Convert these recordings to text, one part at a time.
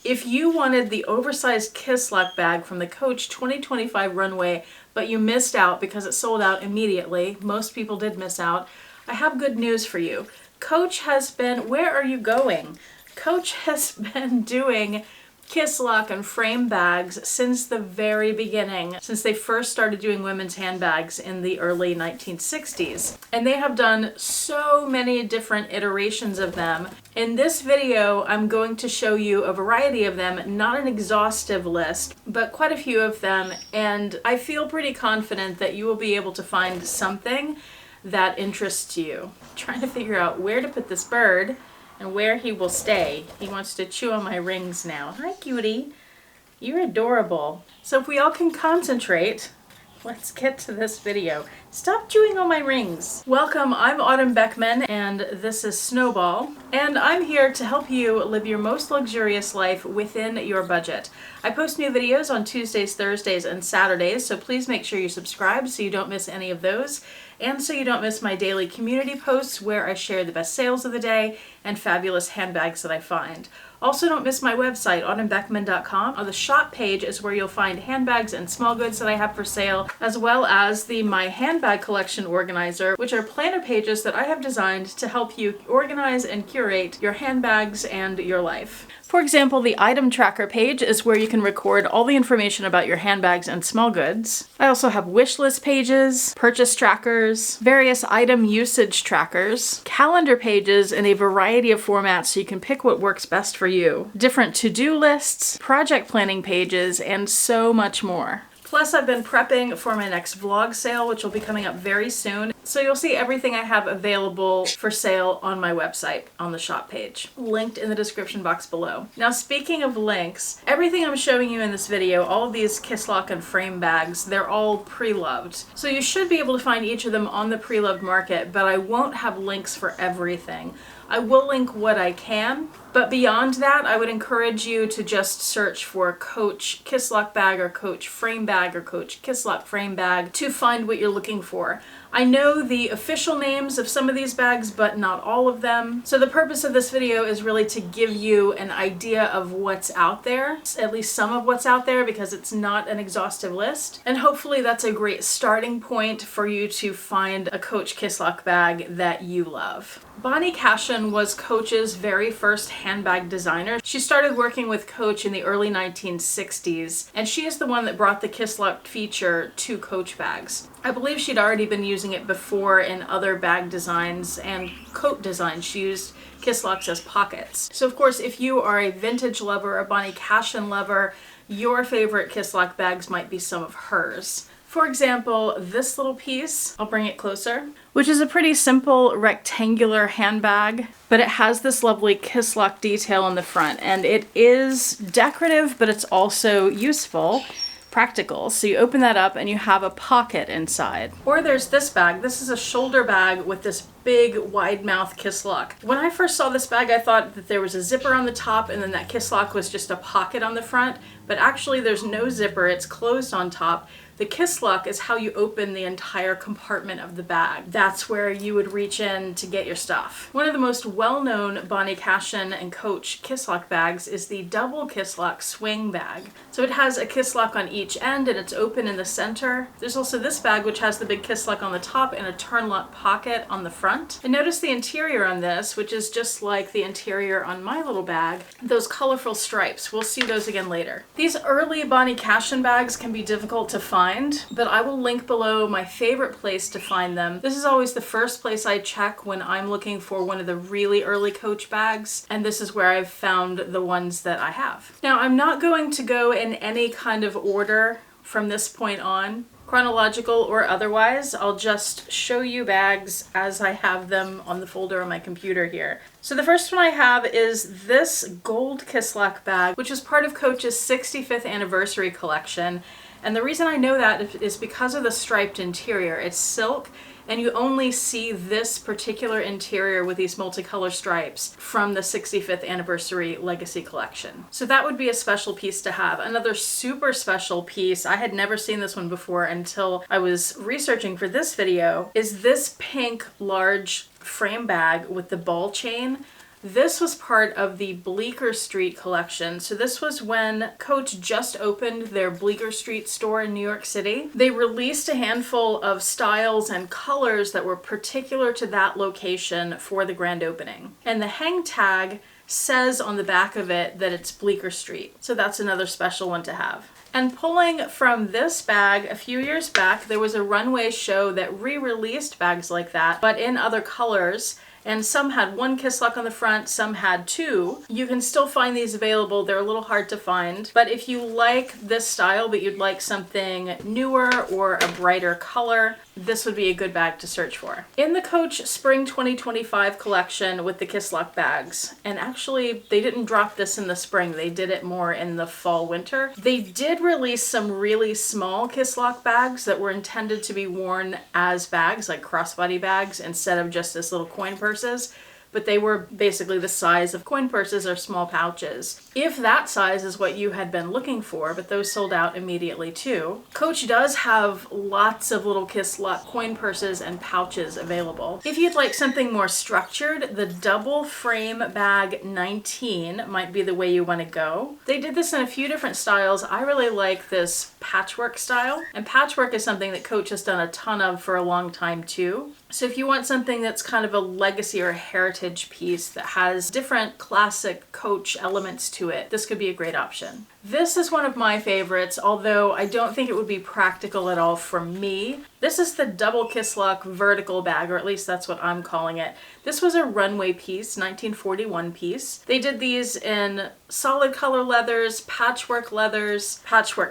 If you wanted the oversized Kisslock bag from the Coach 2025 runway, but you missed out because it sold out immediately, most people did miss out, I have good news for you. Coach has been, where are you going? Coach has been doing Kisslock and frame bags since the very beginning, since they first started doing women's handbags in the early 1960s. And they have done so many different iterations of them. In this video, I'm going to show you a variety of them, not an exhaustive list, but quite a few of them. And I feel pretty confident that you will be able to find something that interests you. I'm trying to figure out where to put this bird and where he will stay. He wants to chew on my rings now. Hi, cutie. You're adorable. So if we all can concentrate, let's get to this video. Stop chewing on my rings. Welcome, I'm Autumn Beckman, and this is Snowball. And I'm here to help you live your most luxurious life within your budget. I post new videos on Tuesdays, Thursdays, and Saturdays, so please make sure you subscribe so you don't miss any of those. And so you don't miss my daily community posts where I share the best sales of the day and fabulous handbags that I find. Also, don't miss my website, autumnbeckman.com. On the shop page is where you'll find handbags and small goods that I have for sale, as well as the My Handbag Collection Organizer, which are planner pages that I have designed to help you organize and curate your handbags and your life. For example, the item tracker page is where you can record all the information about your handbags and small goods. I also have wish list pages, purchase trackers, various item usage trackers, calendar pages in a variety of formats so you can pick what works best for you, different to-do lists, project planning pages, and so much more. Plus, I've been prepping for my next vlog sale, which will be coming up very soon. So you'll see everything I have available for sale on my website on the shop page, linked in the description box below. Now, speaking of links, everything I'm showing you in this video, all of these Kisslock and frame bags, they're all pre-loved. So you should be able to find each of them on the pre-loved market, but I won't have links for everything. I will link what I can, but beyond that, I would encourage you to just search for Coach Kisslock bag or Coach frame bag or Coach Kisslock frame bag to find what you're looking for. I know the official names of some of these bags, but not all of them. So the purpose of this video is really to give you an idea of what's out there, at least some of what's out there, because it's not an exhaustive list. And hopefully that's a great starting point for you to find a Coach Kisslock bag that you love. Bonnie Cashin was Coach's very first handbag designer. She started working with Coach in the early 1960s, and she is the one that brought the Kisslock feature to Coach bags. I believe she'd already been using it before in other bag designs and coat designs. She used Kisslocks as pockets. So of course, if you are a vintage lover, a Bonnie Cashin lover, your favorite Kisslock bags might be some of hers. For example, this little piece, I'll bring it closer, which is a pretty simple rectangular handbag, but it has this lovely Kisslock detail on the front, and it is decorative, but it's also useful. Practical. So you open that up and you have a pocket inside. Or there's this bag. This is a shoulder bag with this big wide mouth Kisslock. When I first saw this bag, I thought that there was a zipper on the top and then that Kisslock was just a pocket on the front, but actually there's no zipper. It's closed on top. The Kisslock is how you open the entire compartment of the bag. That's where you would reach in to get your stuff. One of the most well-known Bonnie Cashin and Coach Kisslock bags is the double Kisslock swing bag. So it has a Kisslock on each end and it's open in the center. There's also this bag which has the big Kisslock on the top and a turn lock pocket on the front. And notice the interior on this, which is just like the interior on my little bag, those colorful stripes. We'll see those again later. These early Bonnie Cashin bags can be difficult to find, but I will link below my favorite place to find them. This is always the first place I check when I'm looking for one of the really early Coach bags, and this is where I've found the ones that I have. Now, I'm not going to go in any kind of order from this point on, chronological or otherwise. I'll just show you bags as I have them on the folder on my computer here. So the first one I have is this gold Kisslock bag, which is part of Coach's 65th anniversary collection. And the reason I know that is because of the striped interior. It's silk, and you only see this particular interior with these multicolor stripes from the 65th anniversary legacy collection. So that would be a special piece to have. Another super special piece, I had never seen this one before until I was researching for this video, is this pink large frame bag with the ball chain. This was part of the Bleecker Street collection. So this was when Coach just opened their Bleecker Street store in New York City. They released a handful of styles and colors that were particular to that location for the grand opening. And the hang tag says on the back of it that it's Bleecker Street. So that's another special one to have. And pulling from this bag, a few years back, there was a runway show that re-released bags like that, but in other colors. And some had one Kisslock on the front, some had two. You can still find these available. They're a little hard to find. But if you like this style, but you'd like something newer or a brighter color, this would be a good bag to search for. In the Coach Spring 2025 collection with the Kisslock bags, and actually they didn't drop this in the spring, they did it more in the fall winter. They did release some really small Kisslock bags that were intended to be worn as bags, like crossbody bags, instead of just this little coin purses. But they were basically the size of coin purses or small pouches. If that size is what you had been looking for, but those sold out immediately too. Coach does have lots of little Kisslock coin purses and pouches available. If you'd like something more structured, the double frame bag 19 might be the way you want to go. They did this in a few different styles. I really like this patchwork style, and patchwork is something that Coach has done a ton of for a long time too. So if you want something that's kind of a legacy or a heritage piece that has different classic Coach elements to it, this could be a great option. This is one of my favorites, although I don't think it would be practical at all for me. This is the double Kisslock vertical bag, or at least that's what I'm calling it. This was a runway piece, 1941 piece. They did these in solid color leathers, patchwork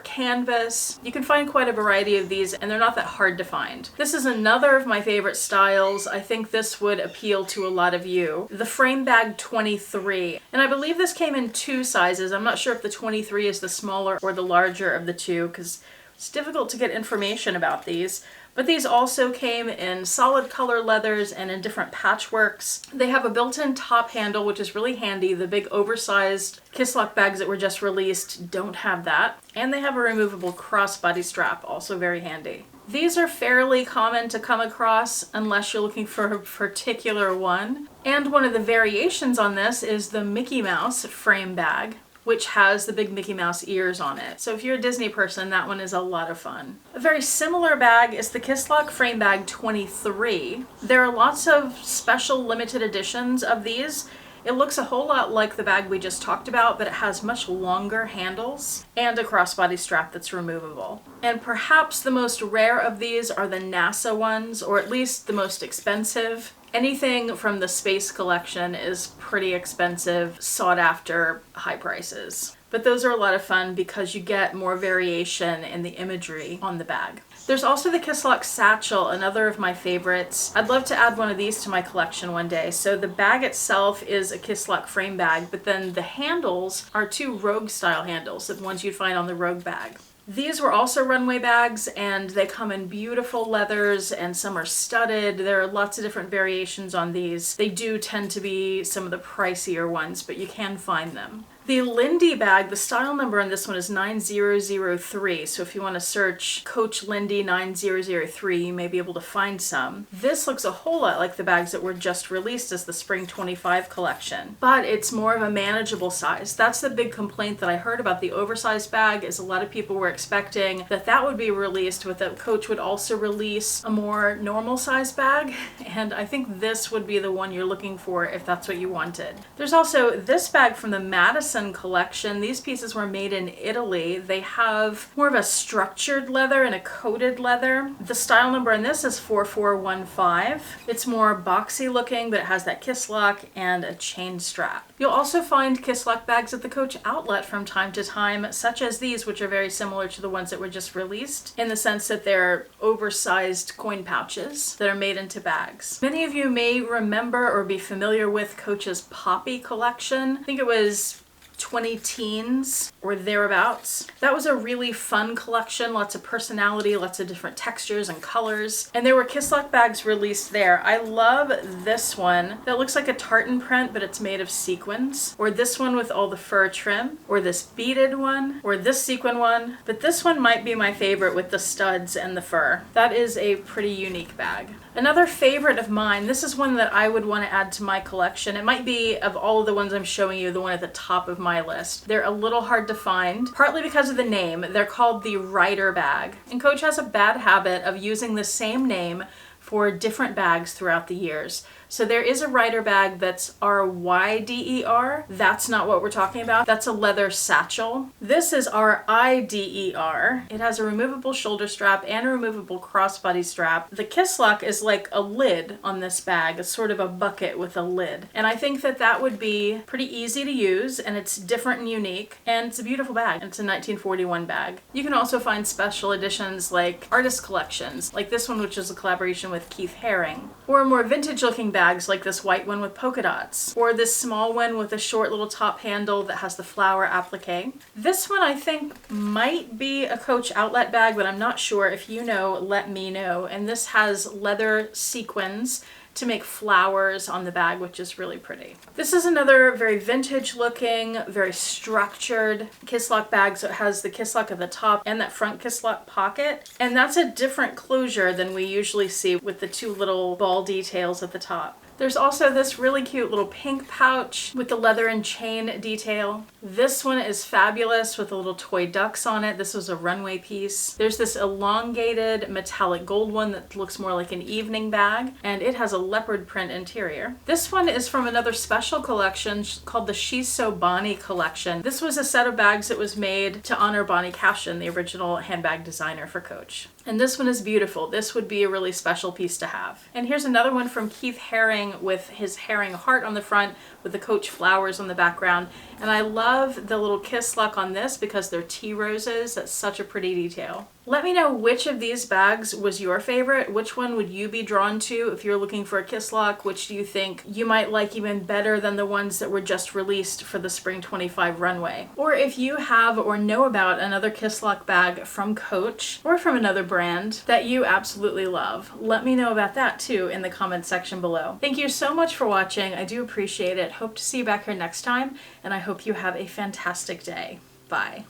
canvas. You can find quite a variety of these, and they're not that hard to find. This is another of my favorite styles. I think this would appeal to a lot of you. The frame bag 23, and I believe this came in two sizes. I'm not sure if the 23 is the smaller or the larger of the two, because it's difficult to get information about these. But these also came in solid color leathers and in different patchworks. They have a built-in top handle, which is really handy. The big oversized Kisslock bags that were just released don't have that. And they have a removable crossbody strap, also very handy. These are fairly common to come across unless you're looking for a particular one. And one of the variations on this is the Mickey Mouse frame bag, which has the big Mickey Mouse ears on it. So if you're a Disney person, that one is a lot of fun. A very similar bag is the Kisslock Frame Bag 23. There are lots of special limited editions of these. It looks a whole lot like the bag we just talked about, but it has much longer handles and a crossbody strap that's removable. And perhaps the most rare of these are the NASA ones, or at least the most expensive. Anything from the Space collection is pretty expensive, sought after, high prices. But those are a lot of fun because you get more variation in the imagery on the bag. There's also the Kisslock Satchel, another of my favorites. I'd love to add one of these to my collection one day. So the bag itself is a Kisslock frame bag, but then the handles are two Rogue style handles, the ones you'd find on the Rogue bag. These were also runway bags, and they come in beautiful leathers, and some are studded. There are lots of different variations on these. They do tend to be some of the pricier ones, but you can find them. The Lindy bag, the style number on this one is 9003, so if you want to search Coach Lindy 9003, you may be able to find some. This looks a whole lot like the bags that were just released as the Spring 25 collection, but it's more of a manageable size. That's the big complaint that I heard about the oversized bag, is a lot of people were expecting that that would be released, but that Coach would also release a more normal size bag, and I think this would be the one you're looking for if that's what you wanted. There's also this bag from the Madison collection. These pieces were made in Italy. They have more of a structured leather and a coated leather. The style number on this is 4415. It's more boxy looking, but it has that Kisslock and a chain strap. You'll also find Kisslock bags at the Coach outlet from time to time, such as these, which are very similar to the ones that were just released, in the sense that they're oversized coin pouches that are made into bags. Many of you may remember or be familiar with Coach's Poppy collection. I think it was 20 teens or thereabouts. That was a really fun collection, lots of personality, lots of different textures and colors. And there were Kisslock bags released there. I love this one that looks like a tartan print, but it's made of sequins. Or this one with all the fur trim. Or this beaded one. Or this sequin one. But this one might be my favorite with the studs and the fur. That is a pretty unique bag. Another favorite of mine, this is one that I would want to add to my collection. It might be, of all of the ones I'm showing you, the one at the top of my list. They're a little hard to find, partly because of the name. They're called the Ryder bag. And Coach has a bad habit of using the same name for different bags throughout the years. So there is a Ryder bag that's R-Y-D-E-R. That's not what we're talking about. That's a leather satchel. This is R-I-D-E-R. It has a removable shoulder strap and a removable crossbody strap. The Kisslock is like a lid on this bag. It's sort of a bucket with a lid. And I think that that would be pretty easy to use, and it's different and unique, and it's a beautiful bag. It's a 1941 bag. You can also find special editions like artist collections, like this one, which is a collaboration with Keith Haring, or more vintage looking bags like this white one with polka dots, or this small one with a short little top handle that has the flower applique. This one I think might be a Coach outlet bag, but I'm not sure. If you know, let me know. And this has leather sequins to make flowers on the bag, which is really pretty. This is another very vintage looking, very structured Kisslock bag. So it has the Kisslock at the top and that front Kisslock pocket. And that's a different closure than we usually see with the two little ball details at the top. There's also this really cute little pink pouch with the leather and chain detail. This one is fabulous with the little toy ducks on it. This was a runway piece. There's this elongated metallic gold one that looks more like an evening bag, and it has a leopard print interior. This one is from another special collection called the She's So Bonnie collection. This was a set of bags that was made to honor Bonnie Cashin, the original handbag designer for Coach. And this one is beautiful. This would be a really special piece to have. And here's another one from Keith Haring with his herring heart on the front with the Coach flowers on the background. And I love the little Kisslock on this because they're tea roses. That's such a pretty detail. Let me know which of these bags was your favorite. Which one would you be drawn to if you're looking for a Kisslock? Which do you think you might like even better than the ones that were just released for the Spring 25 runway? Or if you have or know about another Kisslock bag from Coach or from another brand that you absolutely love, let me know about that too in the comments section below. Thank you so much for watching. I do appreciate it. Hope to see you back here next time, and I hope you have a fantastic day. Bye.